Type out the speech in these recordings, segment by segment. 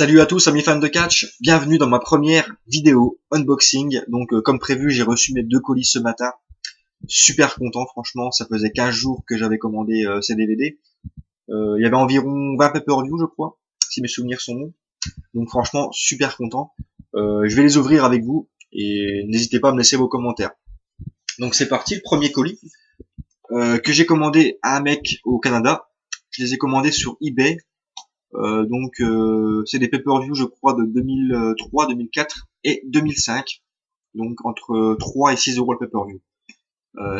Salut à tous amis fans de catch, bienvenue dans ma première vidéo unboxing. Donc comme prévu, j'ai reçu mes 2 colis ce matin. Super content franchement, ça faisait 15 jours que j'avais commandé ces DVD. Il y avait environ 20 pay-per-view je crois, si mes souvenirs sont bons. Donc franchement, super content. Je vais les ouvrir avec vous et n'hésitez pas à me laisser vos commentaires. Donc c'est parti, le premier colis que j'ai commandé à un mec au Canada. Je les ai commandés sur eBay. C'est des pay-per-view je crois de 2003, 2004 et 2005. Donc entre 3 et 6 euros le pay-per-view.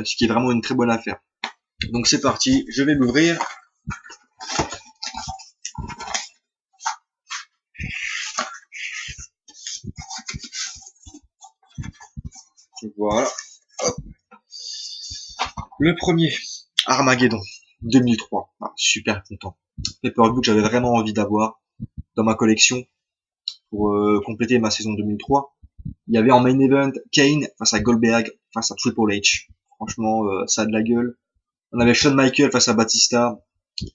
Ce qui est vraiment une très bonne affaire. Donc c'est parti, je vais l'ouvrir. Voilà. Hop. Le premier, Armageddon 2003. Ah, super content. Pay-per-view que j'avais vraiment envie d'avoir dans ma collection pour compléter ma saison 2003. Il y avait en main event Kane face à Goldberg face à Triple H. Franchement, ça a de la gueule. On avait Shawn Michaels face à Batista,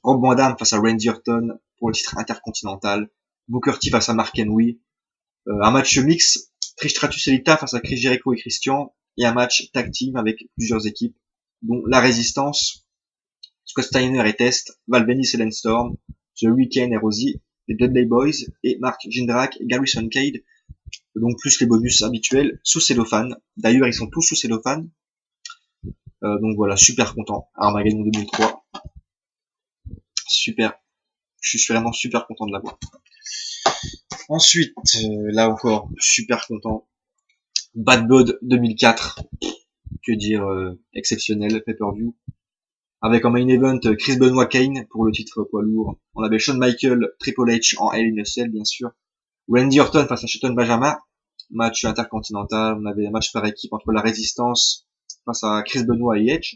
Rob Van Dam face à Randy Orton pour le titre intercontinental, Booker T face à Mark Henry, un match mix Trish Stratus et Lita face à Chris Jericho et Christian, et un match tag team avec plusieurs équipes, dont La Résistance, Scott Steiner et Test, Val Venis et Lance Storm, The Weeknd et Rosie, les Dudley Boys et Mark Jindrak et Garrison Cade, donc plus les bonus habituels sous cellophane. D'ailleurs, ils sont tous sous cellophane. Donc voilà, super content. Armageddon 2003. Super. Je suis vraiment super content de l'avoir. Ensuite, là encore, super content. Bad Blood 2004. Que dire, exceptionnel, pay-per-view. Avec en main event Chris Benoit Kane pour le titre poids lourd. On avait Shawn Michaels, Triple H en Hell in a Cell, bien sûr. Randy Orton face à Shelton Benjamin. Match intercontinental. On avait un match par équipe entre La Résistance face à Chris Benoit et Edge.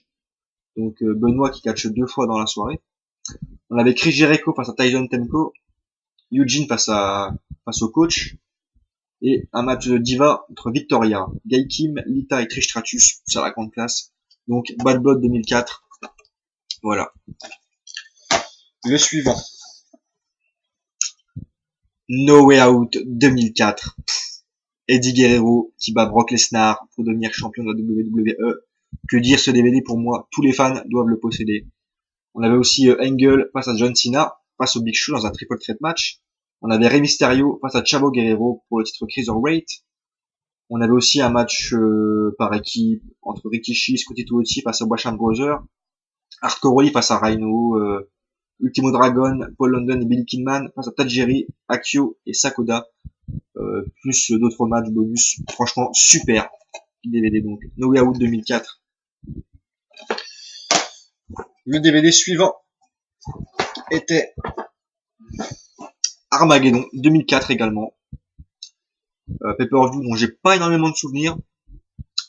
Donc Benoit qui catche 2 fois dans la soirée. On avait Chris Jericho face à Tyson Temko, Eugene face au coach, et un match de diva entre Victoria, Gail Kim, Lita et Trish Stratus, c'est la grande classe. Donc Bad Blood 2004. Voilà. Le suivant. No Way Out 2004. Eddie Guerrero qui bat Brock Lesnar pour devenir champion de la WWE. Que dire, ce DVD pour moi, tous les fans doivent le posséder. On avait aussi Angle face à John Cena, face au Big Show dans un triple threat match. On avait Rey Mysterio face à Chavo Guerrero pour le titre Cruiserweight. On avait aussi un match par équipe entre Rikishi, Scotty 2 Hotty face à Basham Brothers, Hardcore Holly face à Rhino, Ultimo Dragon, Paul London et Billy Kidman face à Tajiri, Akio et Sakoda, plus d'autres matchs bonus. Franchement, super DVD donc. No Way Out 2004. Le DVD suivant était Armageddon 2004 également. Pay-per-view dont j'ai pas énormément de souvenirs.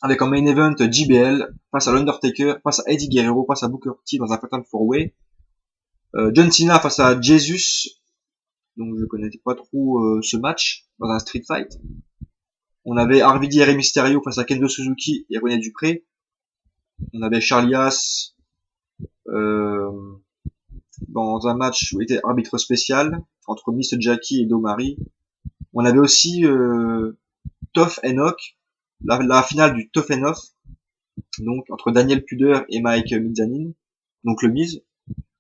Avec en main event JBL face à l'Undertaker, face à Eddie Guerrero, face à Booker T dans un Fatal 4-Way. John Cena face à Jesus. Donc je connaissais pas trop ce match dans un street fight. On avait RVD et Rey Mysterio face à Kendo Suzuki et René Dupré. On avait Charlie Haas dans un match où il était arbitre spécial entre Miss Jackie et Domari. On avait aussi Tough Enoch, la finale du Tough Enough, donc entre Daniel Puder et Mike Mizanin, donc le Miz,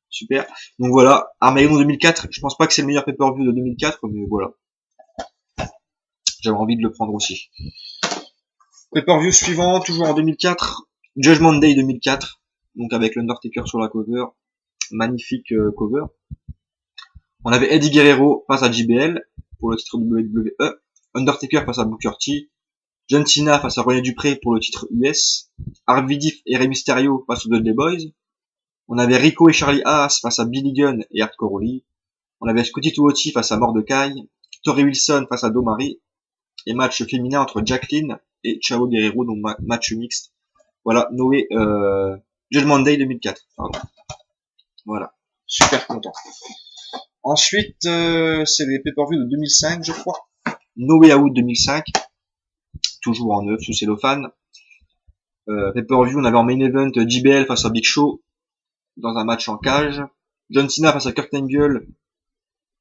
super. Donc voilà, Armageddon 2004, je pense pas que c'est le meilleur pay-per-view de 2004, mais voilà. J'avais envie de le prendre aussi. Pay-per-view suivant, toujours en 2004, Judgment Day 2004, donc avec l'Undertaker sur la cover, magnifique cover. On avait Eddie Guerrero face à JBL pour le titre WWE, Undertaker face à Booker T, John Cena face à René Dupré pour le titre US, RVD et Rey Mysterio face aux Dudley Boys. On avait Rico et Charlie Haas face à Billy Gunn et Hardcore Holly. On avait Scotty 2 Hotty face à Mordecai, Torrie Wilson face à Domari, et match féminin entre Jacqueline et Chavo Guerrero, donc match mixte. Voilà, Noé, Judgment Day 2004, pardon. Voilà, super content. Ensuite, c'est les pay-per-view de 2005, je crois. No Way Out 2005, toujours en neuf, sous cellophane. Pay-per-view, on avait en main event JBL face à Big Show, dans un match en cage. John Cena face à Kurt Angle,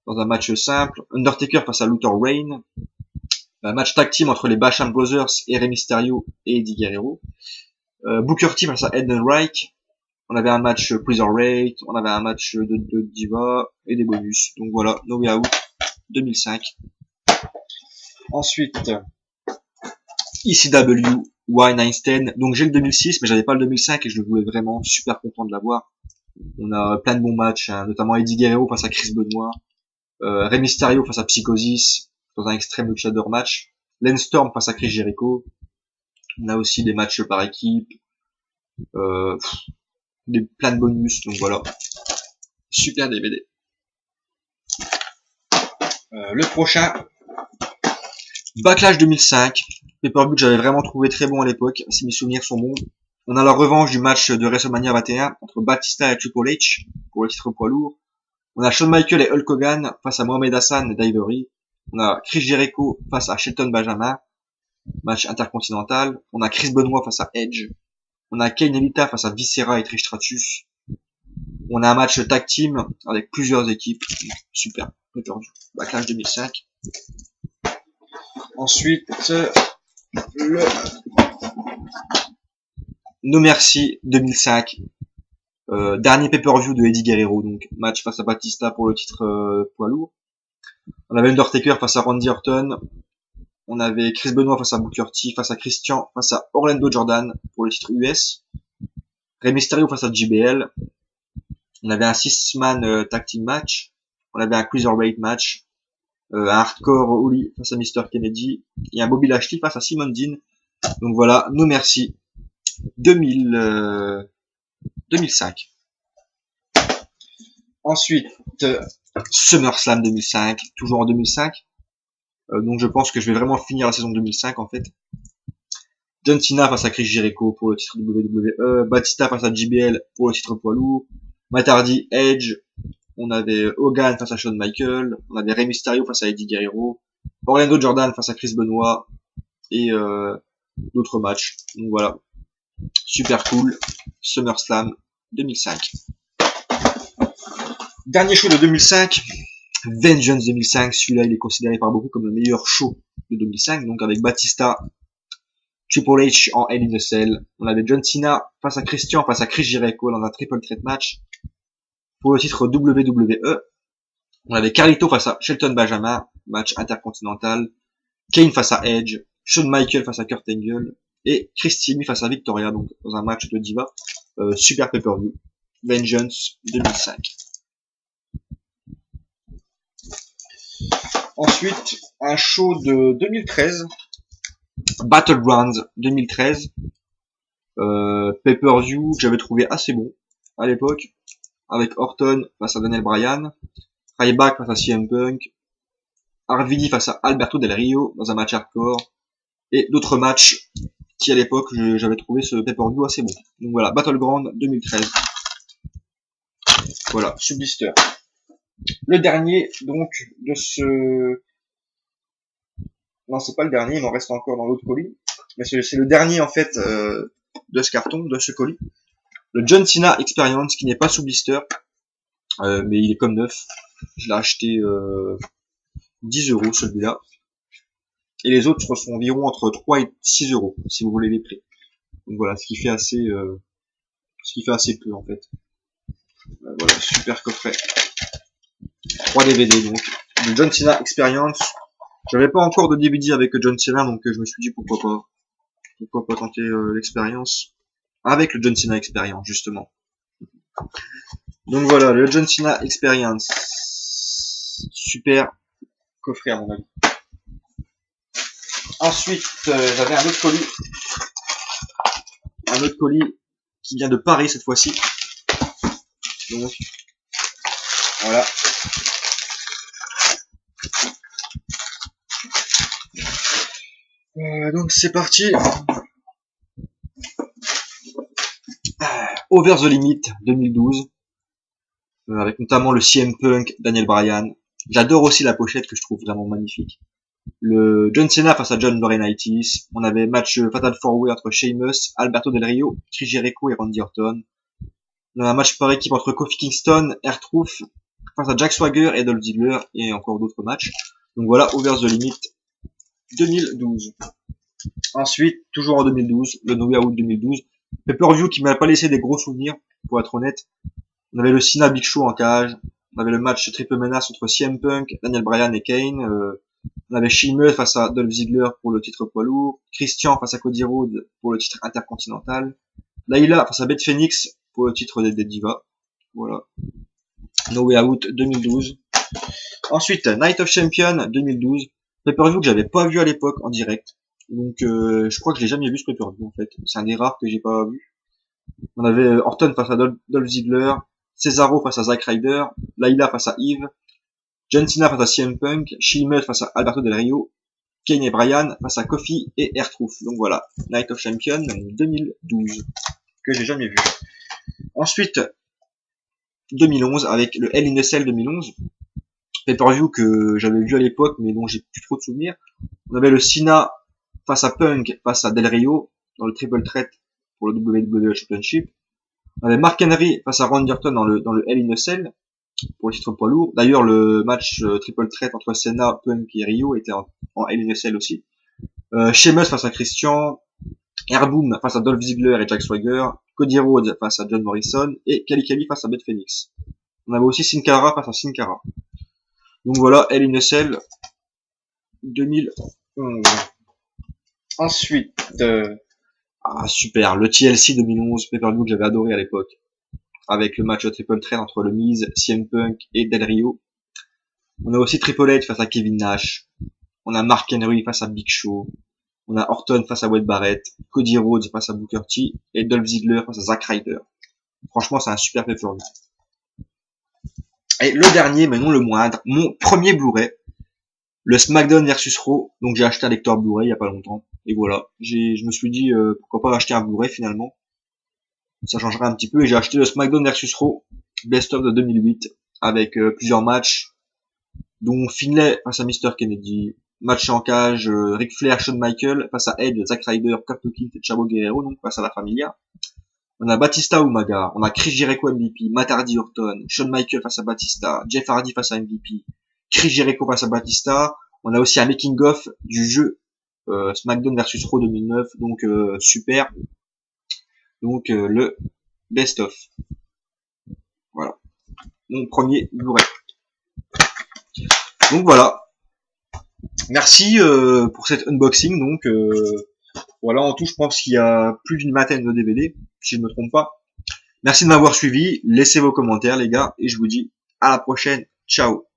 dans un match simple. Undertaker face à Luther Reign. Un match tag team entre les Basham Brothers et Rey Mysterio et Eddie Guerrero. Booker T face à Heidenreich. On avait un match Cruiserweight, on avait un match de Diva et des bonus. Donc voilà, No Way Out 2005. Ensuite, ECW, Wine Einstein. Donc j'ai le 2006, mais j'avais pas le 2005 et je le voulais vraiment. Super content de l'avoir. On a plein de bons matchs, hein, notamment Eddie Guerrero face à Chris Benoit, Rey Mysterio face à Psychosis dans un Extreme Luchador match, Lance Storm face à Chris Jericho. On a aussi des matchs par équipe, plein de bonus, donc voilà. Super DVD. Le prochain, Backlash 2005, pay-per-view que j'avais vraiment trouvé très bon à l'époque, si mes souvenirs sont bons. On a la revanche du match de WrestleMania 21 entre Batista et Triple H pour le titre poids lourd. On a Shawn Michaels et Hulk Hogan face à Mohamed Hassan et Daivari. On a Chris Jericho face à Shelton Benjamin, match intercontinental. On a Chris Benoit face à Edge. On a Kane et Lita face à Viscera et Trish Stratus. On a un match tag team avec plusieurs équipes. Super. Backlash 2005. Ensuite, le No Mercy 2005. Dernier pay-per-view de Eddie Guerrero. Donc, match face à Batista pour le titre poids lourd. On avait Undertaker face à Randy Orton. On avait Chris Benoit face à Booker T, face à Christian, face à Orlando Jordan pour le titre US. Rey Mysterio face à JBL. On avait un 6-man tag team match. On avait un Cruiserweight match. Un Hardcore Holly face à Mr. Kennedy. Et un Bobby Lashley face à Simon Dean. Donc voilà, No Mercy 2005. Ensuite, SummerSlam 2005, toujours en 2005. Donc je pense que je vais vraiment finir la saison 2005 en fait. John Cena face à Chris Jericho pour le titre WWE, Batista face à JBL pour le titre poids lourd, Matt Hardy, Edge, on avait Hogan face à Shawn Michaels, on avait Rey Mysterio face à Eddie Guerrero, Orlando Jordan face à Chris Benoit et d'autres matchs. Donc voilà, super cool, SummerSlam 2005. Dernier show de 2005, Vengeance 2005, celui-là il est considéré par beaucoup comme le meilleur show de 2005, donc avec Batista, Triple H en Hell in a Cell, on avait John Cena face à Christian, face à Chris Jericho dans un triple threat match, pour le titre WWE, on avait Carlito face à Shelton Benjamin, match intercontinental, Kane face à Edge, Shawn Michaels face à Kurt Angle, et Chris Timmy face à Victoria, donc dans un match de Diva, super pay-per-view, Vengeance 2005. Ensuite, un show de 2013, Battlegrounds 2013, pay-per-view que j'avais trouvé assez bon à l'époque, avec Orton face à Daniel Bryan, Ryback face à CM Punk, RVD face à Alberto Del Rio dans un match hardcore, et d'autres matchs qui à l'époque j'avais trouvé ce pay-per-view assez bon. Donc voilà, Battleground 2013. Voilà, Subblister. Le dernier donc de ce... Non, c'est pas le dernier, il m'en reste encore dans l'autre colis. Mais c'est le dernier en fait de ce carton, de ce colis. Le John Cena Experience qui n'est pas sous blister, mais il est comme neuf. Je l'ai acheté 10 € celui-là. Et les autres sont environ entre 3 et 6 € si vous voulez les prix. Donc voilà, ce qui fait assez peu en fait. Voilà, super coffret. 3 DVD donc. Le John Cena Experience. J'avais pas encore de DVD avec John Cena, donc je me suis dit pourquoi pas tenter l'expérience avec le John Cena Experience justement. Donc voilà, le John Cena Experience, super coffret à mon avis. Ensuite, j'avais un autre colis qui vient de Paris cette fois-ci. Donc voilà. Donc c'est parti. Over the Limit 2012, avec notamment le CM Punk, Daniel Bryan. J'adore aussi la pochette que je trouve vraiment magnifique. Le John Cena face à John Laurinaitis. On avait match Fatal 4-Way entre Sheamus, Alberto Del Rio, Chris Jericho et Randy Orton. On a un match par équipe entre Kofi Kingston, R-Truth face à Jack Swagger et Dolph Ziggler et encore d'autres matchs. Donc voilà, Over the Limit 2012. Ensuite, toujours en 2012, le No Way Out 2012, pay-per-view qui m'a pas laissé des gros souvenirs, pour être honnête. On avait le Cena Big Show en cage, on avait le match triple menace entre CM Punk, Daniel Bryan et Kane, on avait Sheamus face à Dolph Ziggler pour le titre poids lourd, Christian face à Cody Rhodes pour le titre intercontinental, Layla face à Beth Phoenix pour le titre des Divas. Voilà. No Way Out 2012. Ensuite, Night of Champion 2012, pay-per-view que j'avais pas vu à l'époque en direct. Donc je crois que je l'ai jamais vu ce pay-per-view en fait. C'est un des rares que j'ai pas vu. On avait Orton face à Dolph Ziggler, Cesaro face à Zack Ryder, Layla face à Eve, John Cena face à CM Punk, Sheamus face à Alberto Del Rio, Kane et Bryan face à Kofi et R-Truth. Donc voilà, Night of Champion 2012 que j'ai jamais vu. Ensuite 2011 avec le Hell in a Cell 2011, pay-per-view que j'avais vu à l'époque mais dont j'ai plus trop de souvenirs. On avait le Cena face à Punk face à Del Rio dans le Triple Threat pour le WWE Championship. On avait Mark Henry face à Randy Orton dans le Hell in a Cell pour le titre poids lourd. D'ailleurs, le match Triple Threat entre Cena, Punk et Rio était en Hell in a Cell aussi. Sheamus face à Christian, Airboom face à Dolph Ziggler et Jack Swagger, Cody Rhodes face à John Morrison et Kelly face à Beth Phoenix. On avait aussi Sin Cara face à Sin Cara. Donc voilà, Hell in a Cell 2011. Ensuite, super, le TLC 2011, pay-per-view que j'avais adoré à l'époque, avec le match de Triple Threat entre le Miz, CM Punk et Del Rio. On a aussi Triple H face à Kevin Nash, on a Mark Henry face à Big Show, on a Orton face à Wade Barrett, Cody Rhodes face à Booker T et Dolph Ziggler face à Zack Ryder. Franchement, c'est un super pay-per-view. Et le dernier, mais non le moindre, mon premier Blu-ray, le SmackDown vs Raw. Donc j'ai acheté un lecteur Blu-ray il y a pas longtemps. Et voilà, je me suis dit pourquoi pas acheter un Blu-ray finalement. Ça changerait un petit peu. Et j'ai acheté le SmackDown vs Raw Best of de 2008 avec plusieurs matchs, dont Finlay face à Mr. Kennedy, match en cage, Ric Flair, Shawn Michaels face à Edge, Zack Ryder, Kato Kid et Chavo Guerrero, donc face à la Familia. On a Batista Umaga, on a Chris Jericho MVP, Matt Hardy Orton, Shawn Michaels face à Batista, Jeff Hardy face à MVP, Chris Jericho face à Batista. On a aussi un making of du jeu SmackDown vs Raw 2009, donc super. Donc le best of. Voilà, mon premier Blu-ray. Donc voilà. Merci pour cet unboxing. Donc voilà, en tout, je pense qu'il y a plus d'une vingtaine de DVD, si je ne me trompe pas. Merci de m'avoir suivi. Laissez vos commentaires, les gars, et je vous dis à la prochaine. Ciao.